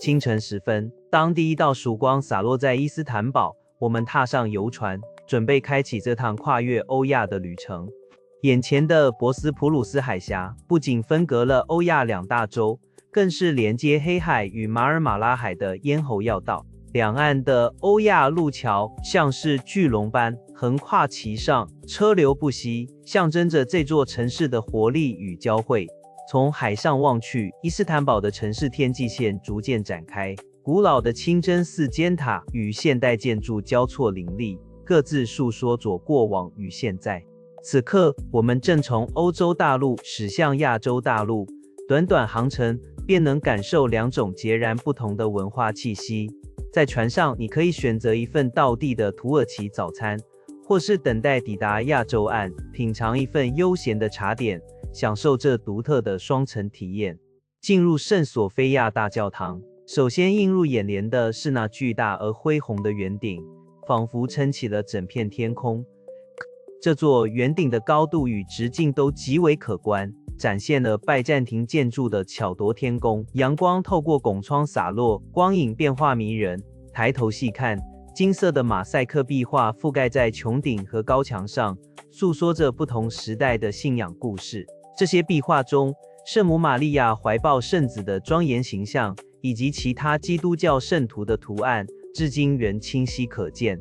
清晨时分，当第一道曙光洒落在伊斯坦堡，我们踏上游船，准备开启这趟跨越欧亚的旅程。眼前的博斯普鲁斯海峡不仅分隔了欧亚两大洲，更是连接黑海与马尔马拉海的咽喉要道。两岸的欧亚路桥像是巨龙般横跨其上，车流不息，象征着这座城市的活力与交汇。从海上望去，伊斯坦堡的城市天际线逐渐展开，古老的清真寺尖塔与现代建筑交错林立，各自诉说着过往与现在。此刻，我们正从欧洲大陆驶向亚洲大陆，短短航程便能感受两种截然不同的文化气息。在船上，你可以选择一份道地的土耳其早餐，或是等待抵达亚洲岸，品尝一份悠闲的茶点，享受这独特的双层体验。进入圣索菲亚大教堂，首先映入眼帘的是那巨大而恢宏的圆顶，仿佛撑起了整片天空。这座圆顶的高度与直径都极为可观，展现了拜占庭建筑的巧夺天工。阳光透过拱窗洒落，光影变化迷人。抬头细看，金色的马赛克壁画覆盖在穹顶和高墙上，诉说着不同时代的信仰故事。这些壁画中，圣母玛利亚怀抱圣子的庄严形象，以及其他基督教圣徒的图案，至今仍清晰可见。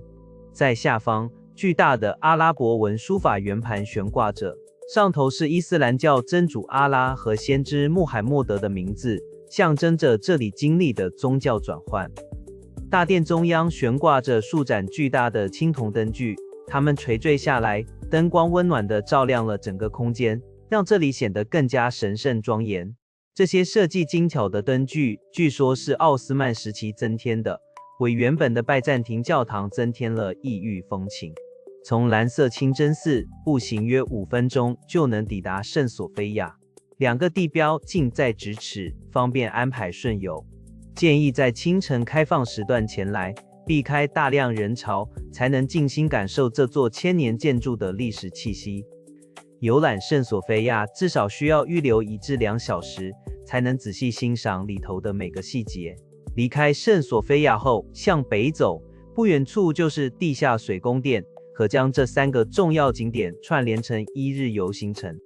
在下方，巨大的阿拉伯文书法圆盘悬挂着，上头是伊斯兰教真主阿拉和先知穆罕默德的名字，象征着这里经历的宗教转换。大殿中央悬挂着数盏巨大的青铜灯具，它们垂坠下来，灯光温暖地照亮了整个空间，让这里显得更加神圣庄严。这些设计精巧的灯具，据说是奥斯曼时期增添的，为原本的拜占庭教堂增添了异域风情。从蓝色清真寺步行约5分钟就能抵达圣索菲亚，两个地标近在咫尺，方便安排顺游。建议在清晨开放时段前来，避开大量人潮，才能静心感受这座千年建筑的历史气息。游览圣索菲亚至少需要预留1至2小时，才能仔细欣赏里头的每个细节。离开圣索菲亚后，向北走，不远处就是地下水宫殿，可将这3个重要景点串联成1日游行程。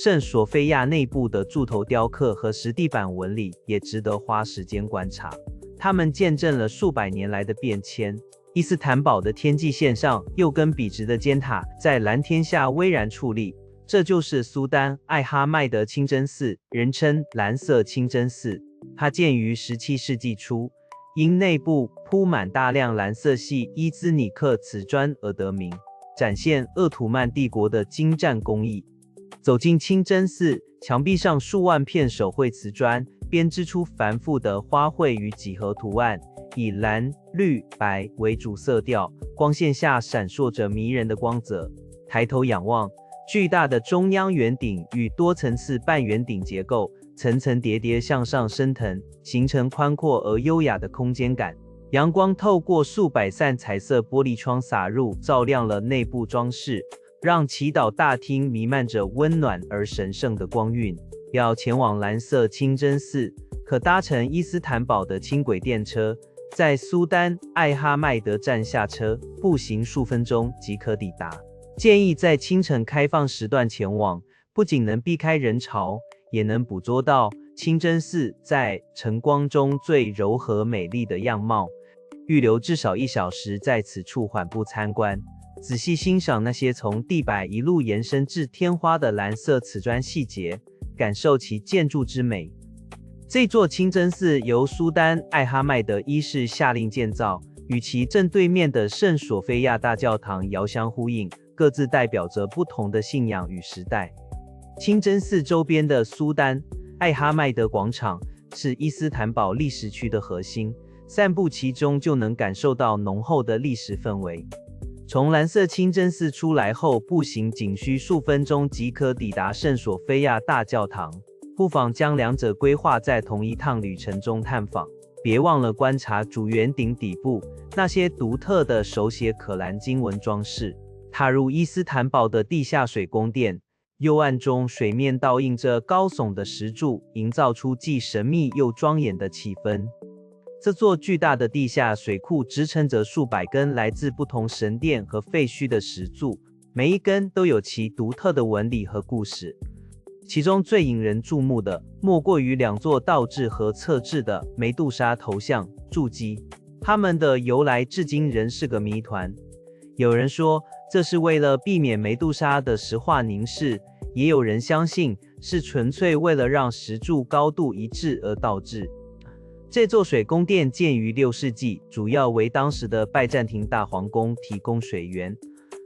圣索菲亚内部的柱头雕刻和石地板纹理也值得花时间观察，它们见证了数百年来的变迁。伊斯坦堡的天际线上，6根笔直的尖塔在蓝天下巍然矗立，这就是苏丹艾哈迈德清真寺，人称蓝色清真寺。它建于17世纪初，因内部铺满大量蓝色系伊兹尼克瓷砖而得名，展现鄂图曼帝国的精湛工艺。走进清真寺，墙壁上数万片手绘瓷砖编织出繁复的花卉与几何图案，以蓝、绿、白为主色调，光线下闪烁着迷人的光泽。抬头仰望，巨大的中央圆顶与多层次半圆顶结构层层叠叠向上升腾，形成宽阔而优雅的空间感。阳光透过数百扇彩色玻璃窗洒入，照亮了内部装饰，让祈祷大厅弥漫着温暖而神圣的光晕。要前往蓝色清真寺，可搭乘伊斯坦堡的轻轨电车，在苏丹艾哈迈德站下车，步行数分钟即可抵达。建议在清晨开放时段前往，不仅能避开人潮，也能捕捉到清真寺在晨光中最柔和美丽的样貌。预留至少1小时在此处缓步参观，仔细欣赏那些从地板一路延伸至天花的蓝色瓷砖细节，感受其建筑之美。这座清真寺由苏丹艾哈迈德一世下令建造，与其正对面的圣索菲亚大教堂遥相呼应，各自代表着不同的信仰与时代。清真寺周边的苏丹艾哈迈德广场是伊斯坦堡历史区的核心，散步其中就能感受到浓厚的历史氛围。从蓝色清真寺出来后，步行仅需数分钟即可抵达圣索菲亚大教堂，不妨将两者规划在同一趟旅程中探访。别忘了观察主圆顶底部那些独特的手写可兰经文装饰。踏入伊斯坦堡的地下水宫殿，幽暗中水面倒映着高耸的石柱，营造出既神秘又庄严的气氛。这座巨大的地下水库支撑着数百根来自不同神殿和废墟的石柱，每一根都有其独特的纹理和故事。其中最引人注目的，莫过于2座倒置和侧置的梅杜莎头像筑基，它们的由来至今仍是个谜团。有人说，这是为了避免梅杜莎的石化凝视，也有人相信是纯粹为了让石柱高度一致而倒置。这座水宫殿建于6世纪，主要为当时的拜占庭大皇宫提供水源，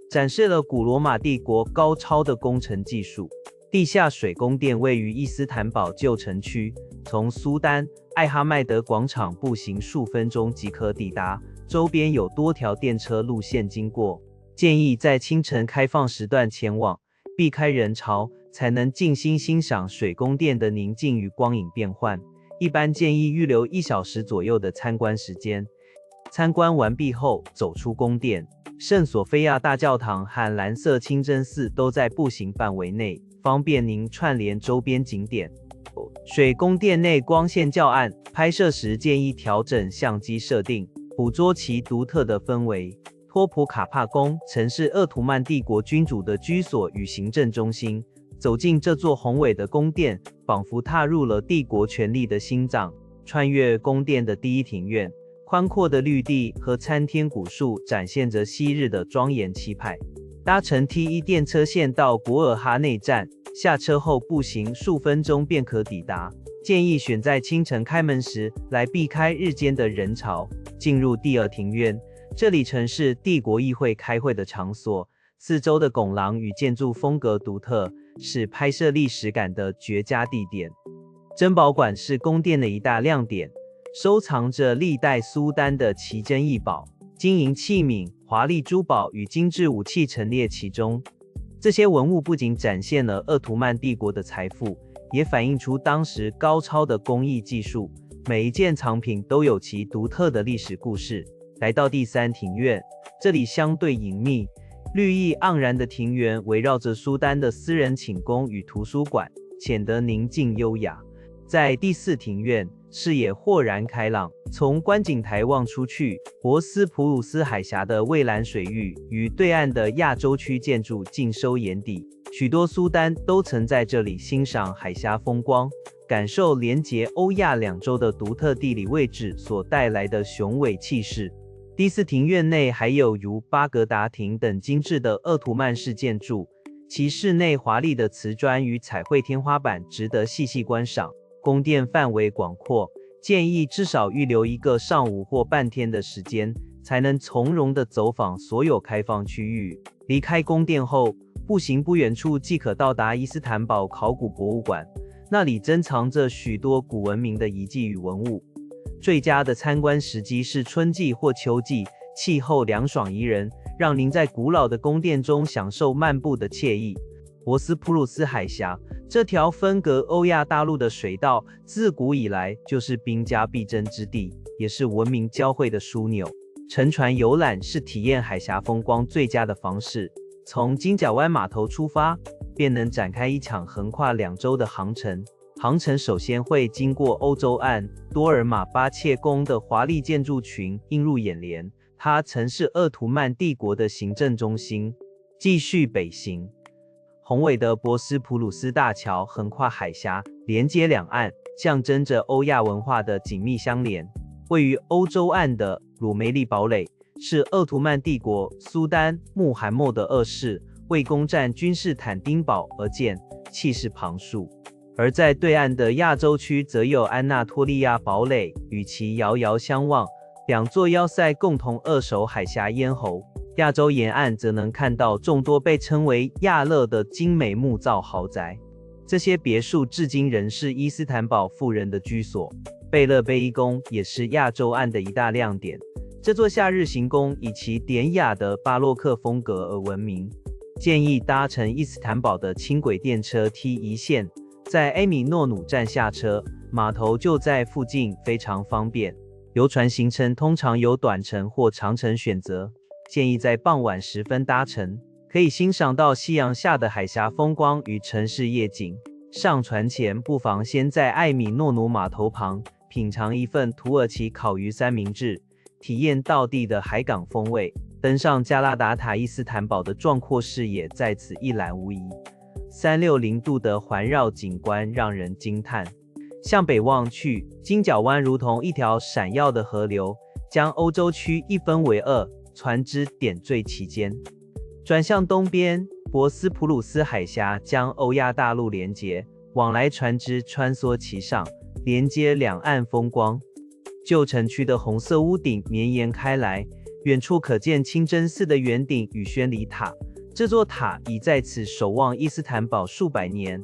展示了古罗马帝国高超的工程技术。地下水宫殿位于伊斯坦堡旧城区，从苏丹艾哈迈德广场步行数分钟即可抵达，周边有多条电车路线经过，建议在清晨开放时段前往，避开人潮，才能静心欣赏水宫殿的宁静与光影变换。一般建议预留1小时左右的参观时间。参观完毕后，走出宫殿，圣索菲亚大教堂和蓝色清真寺都在步行范围内，方便您串联周边景点。水宫殿内光线较暗，拍摄时建议调整相机设定，捕捉其独特的氛围。托普卡帕宫曾是鄂图曼帝国君主的居所与行政中心。走进这座宏伟的宫殿，仿佛踏入了帝国权力的心脏。穿越宫殿的第一庭院，宽阔的绿地和参天古树展现着昔日的庄严气派。搭乘 T1 电车线到古尔哈内站，下车后步行数分钟便可抵达。建议选在清晨开门时来避开日间的人潮。进入第2庭院，这里曾是帝国议会开会的场所，四周的拱廊与建筑风格独特，是拍摄历史感的绝佳地点。珍宝馆是宫殿的一大亮点，收藏着历代苏丹的奇珍异宝，金银器皿、华丽珠宝与精致武器陈列其中。这些文物不仅展现了鄂图曼帝国的财富，也反映出当时高超的工艺技术。每一件藏品都有其独特的历史故事。来到第3庭院，这里相对隐秘，绿意盎然的庭园围绕着苏丹的私人寝宫与图书馆，显得宁静优雅。在第4庭院，视野豁然开朗，从观景台望出去，博斯普鲁斯海峡的蔚蓝水域与对岸的亚洲区建筑尽收眼底。许多苏丹都曾在这里欣赏海峡风光，感受连结欧亚两洲的独特地理位置所带来的雄伟气势。第4庭院内还有如巴格达亭等精致的鄂图曼式建筑，其室内华丽的瓷砖与彩绘天花板值得细细观赏。宫殿范围广阔，建议至少预留1个上午或半天的时间，才能从容地走访所有开放区域。离开宫殿后，步行不远处即可到达伊斯坦堡考古博物馆，那里珍藏着许多古文明的遗迹与文物。最佳的参观时机是春季或秋季，气候凉爽宜人，让您在古老的宫殿中享受漫步的惬意。博斯普鲁斯海峡，这条分隔欧亚大陆的水道，自古以来就是兵家必争之地，也是文明交汇的枢纽。乘船游览是体验海峡风光最佳的方式。从金角湾码头出发，便能展开一场横跨2洲的航程。航程首先会经过欧洲岸，多尔玛巴切宫的华丽建筑群映入眼帘，它曾是鄂图曼帝国的行政中心。继续北行，宏伟的博斯普鲁斯大桥横跨海峡，连接两岸，象征着欧亚文化的紧密相连。位于欧洲岸的鲁梅利堡垒是鄂图曼帝国苏丹穆罕默德2世为攻占君士坦丁堡而建，气势庞树。而在对岸的亚洲区则有安纳托利亚堡垒，与其遥遥相望，2座要塞共同扼守海峡咽喉。亚洲沿岸则能看到众多被称为亚勒的精美木造豪宅，这些别墅至今仍是伊斯坦堡富人的居所。贝勒贝伊宫也是亚洲岸的一大亮点，这座夏日行宫以其典雅的巴洛克风格而闻名。建议搭乘伊斯坦堡的轻轨电车 T1 线，在埃米诺努站下车，码头就在附近，非常方便。游船行程通常有短程或长程选择，建议在傍晚时分搭乘，可以欣赏到夕阳下的海峡风光与城市夜景。上船前不妨先在埃米诺努码头旁品尝一份土耳其烤鱼三明治，体验道地的海港风味。登上加拉达塔伊斯坦堡的壮阔视野在此一览无遗，360度的环绕景观让人惊叹。向北望去，金角湾如同一条闪耀的河流，将欧洲区一分为二，船只点缀其间。转向东边，博斯普鲁斯海峡将欧亚大陆连接，往来船只穿梭其上，连接两岸风光。旧城区的红色屋顶绵延开来，远处可见清真寺的圆顶与宣礼塔，这座塔已在此守望伊斯坦堡数百年。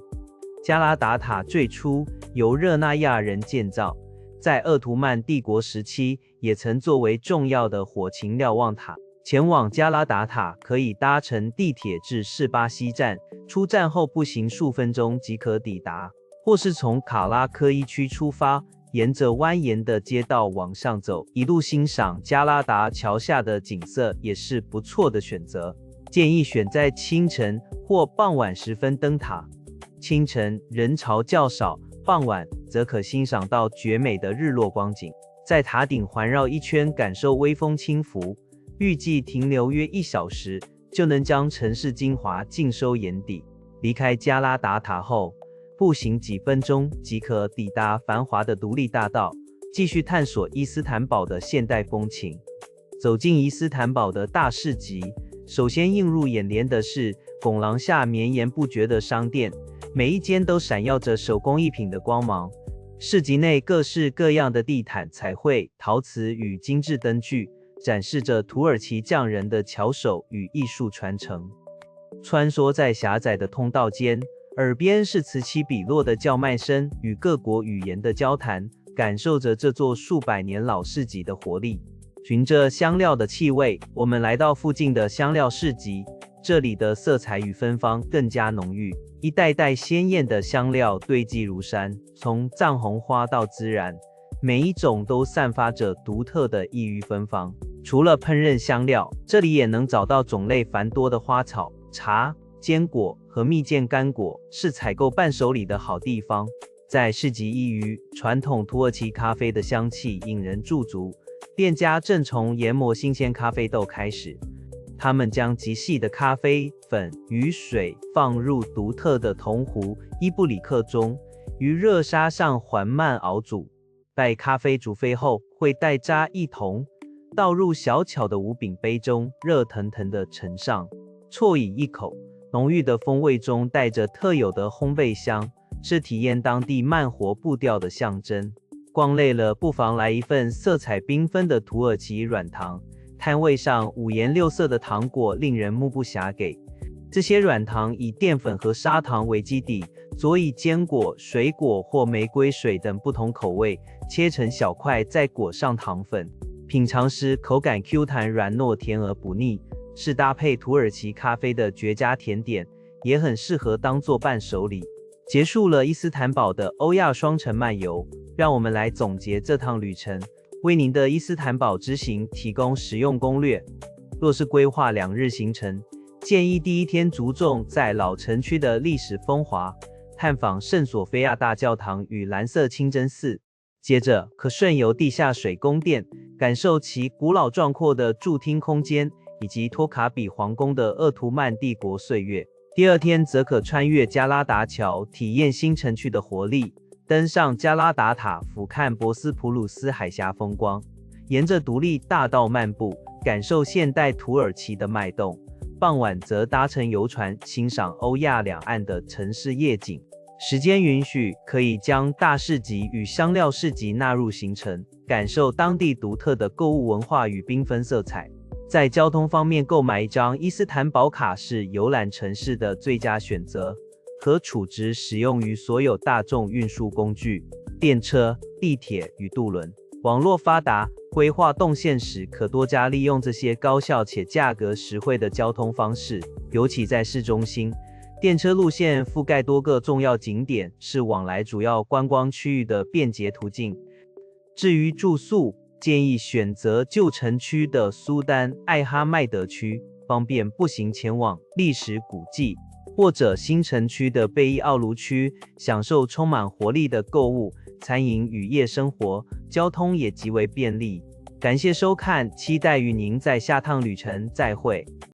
加拉达塔最初由热那亚人建造，在鄂图曼帝国时期也曾作为重要的火禽瞭望塔。前往加拉达塔可以搭乘地铁至士巴西站，出站后步行数分钟即可抵达，或是从卡拉科伊区出发，沿着蜿蜒的街道往上走，一路欣赏加拉达桥下的景色也是不错的选择。建议选在清晨或傍晚时分登塔。清晨人潮较少，傍晚则可欣赏到绝美的日落光景。在塔顶环绕一圈，感受微风轻拂。预计停留约1小时，就能将城市精华尽收眼底。离开加拉达塔后，步行几分钟即可抵达繁华的独立大道，继续探索伊斯坦堡的现代风情。走进伊斯坦堡的大市集，首先映入眼帘的是拱廊下绵延不绝的商店，每一间都闪耀着手工艺品的光芒。市集内各式各样的地毯、彩绘、陶瓷与精致灯具，展示着土耳其匠人的巧手与艺术传承。穿梭在狭窄的通道间，耳边是此起彼落的叫卖声与各国语言的交谈，感受着这座数百年老市集的活力。循着香料的气味，我们来到附近的香料市集，这里的色彩与芬芳更加浓郁，一袋袋鲜艳的香料堆积如山，从藏红花到孜然，每一种都散发着独特的异域芬芳。除了烹饪香料，这里也能找到种类繁多的花草、茶、坚果和蜜饯干果，是采购伴手礼的好地方。在市集一隅，传统土耳其咖啡的香气引人驻足，店家正从研磨新鲜咖啡豆开始。他们将极细的咖啡粉与水放入独特的铜壶伊布里克中，于热沙上缓慢熬煮。待咖啡煮沸后，会待渣一同倒入小巧的无柄杯中，热腾腾地盛上。啜饮一口，浓郁的风味中带着特有的烘焙香，是体验当地慢活步调的象征。逛累了，不妨来一份色彩缤纷的土耳其软糖。摊位上五颜六色的糖果令人目不暇给。这些软糖以淀粉和砂糖为基底，佐以坚果、水果或玫瑰水等不同口味，切成小块再裹上糖粉。品尝时口感 Q 弹软糯，甜而不腻，是搭配土耳其咖啡的绝佳甜点，也很适合当作伴手礼。结束了伊斯坦堡的欧亚双城漫游，让我们来总结这趟旅程，为您的伊斯坦堡之行提供实用攻略。若是规划2日行程，建议第一天着重在老城区的历史风华，探访圣索菲亚大教堂与蓝色清真寺，接着可顺游地下水宫殿，感受其古老壮阔的助听空间，以及托卡比皇宫的鄂图曼帝国岁月。第二天则可穿越加拉达桥，体验新城区的活力，登上加拉达塔，俯瞰博斯普鲁斯海峡风光，沿着独立大道漫步，感受现代土耳其的脉动。傍晚则搭乘游船，欣赏欧亚两岸的城市夜景。时间允许，可以将大市集与香料市集纳入行程，感受当地独特的购物文化与缤纷色彩。在交通方面，购买一张伊斯坦堡卡是游览城市的最佳选择，可储值使用于所有大众运输工具、电车、地铁与渡轮。网络发达，规划动线时可多加利用这些高效且价格实惠的交通方式，尤其在市中心。电车路线覆盖多个重要景点，是往来主要观光区域的便捷途径。至于住宿，建议选择旧城区的苏丹艾哈迈德区，方便步行前往历史古迹，或者新城区的贝伊奥卢区，享受充满活力的购物、餐饮与夜生活，交通也极为便利。感谢收看，期待与您在下趟旅程再会。